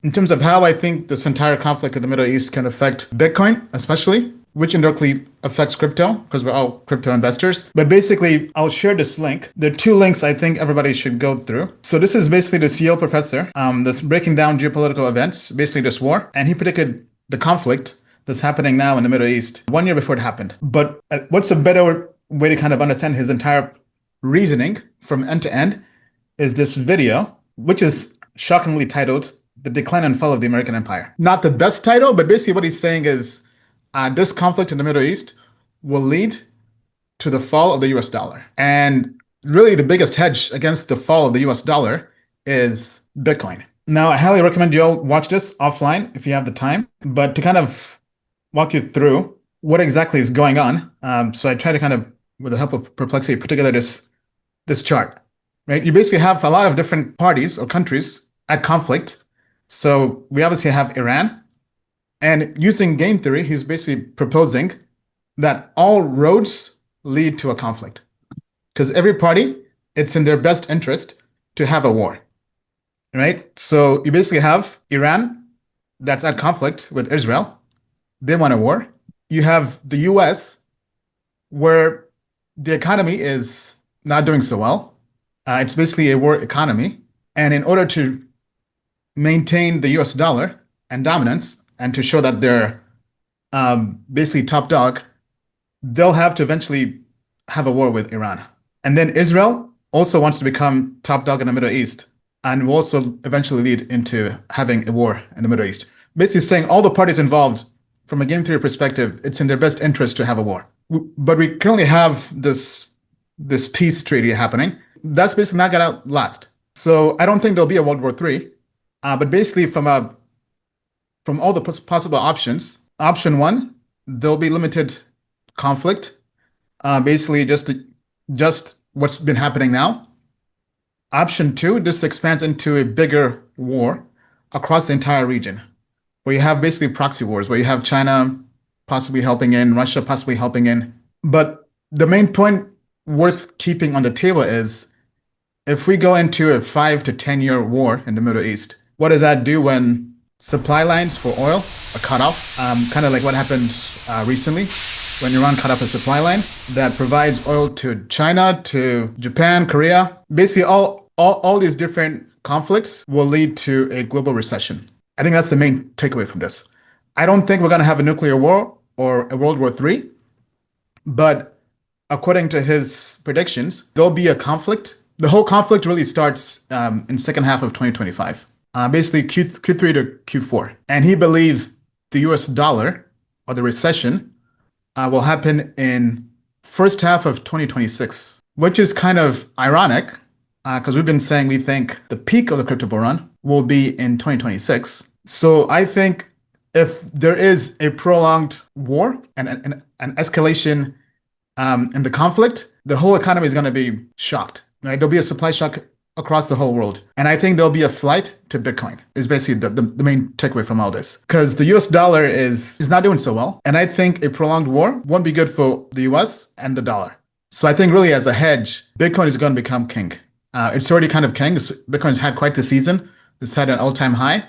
In terms of how I think this entire conflict in the Middle East can affect Bitcoin, especially, which indirectly affects crypto because we're all crypto investors. But basically, I'll share this link. There are two links I think everybody should go through. So this is basically this Yale professor that's breaking down geopolitical events, basically this war. And he predicted the conflict that's happening now in the Middle East 1 year before it happened. But what's a better way to kind of understand his entire reasoning from end to end is this video, which is shockingly titled The Decline and Fall of the American Empire. Not the best title, but basically what he's saying is this conflict in the Middle East will lead to the fall of the US dollar. And really the biggest hedge against the fall of the US dollar is Bitcoin. Now, I highly recommend you all watch this offline if you have the time, but to kind of walk you through what exactly is going on. So I try to kind of, with the help of Perplexity, put together this chart, right? You basically have a lot of different parties or countries at conflict. So we obviously have Iran, and using game theory, he's basically proposing that all roads lead to a conflict because every party, it's in their best interest to have a war, right? So you basically have Iran that's at conflict with Israel. They want a war. You have the US where the economy is not doing so well. It's basically a war economy. And in order to maintain the US dollar and dominance and to show that they're basically top dog, they'll have to eventually have a war with Iran. And then Israel also wants to become top dog in the Middle East and will also eventually lead into having a war in the Middle East. Basically saying all the parties involved from a game theory perspective, it's in their best interest to have a war. But we currently have this peace treaty happening. That's basically not gonna last. So I don't think there'll be a World War III. But basically from all the possible options, option one, there'll be limited conflict. Basically just what's been happening now. Option two, this expands into a bigger war across the entire region, where you have basically proxy wars, where you have China possibly helping in, Russia possibly helping in. But the main point worth keeping on the table is if we go into a 5 to 10 year war in the Middle East, what does that do when supply lines for oil are cut off? Kind of like what happened recently when Iran cut off a supply line that provides oil to China, to Japan, Korea. Basically, all these different conflicts will lead to a global recession. I think that's the main takeaway from this. I don't think we're going to have a nuclear war or a World War III, but according to his predictions, there'll be a conflict. The whole conflict really starts in second half of 2025, basically Q3 to Q4. And he believes the US dollar or the recession will happen in first half of 2026, which is kind of ironic because we've been saying we think the peak of the crypto bull run will be in 2026. So I think if there is a prolonged war and an escalation in the conflict, the whole economy is going to be shocked. Right? There'll be a supply shock across the whole world. And I think there'll be a flight to Bitcoin is basically the main takeaway from all this. Because the US dollar is not doing so well. And I think a prolonged war won't be good for the US and the dollar. So I think really as a hedge, Bitcoin is going to become king. It's already kind of king. Bitcoin's had quite the season. It's had an all-time high.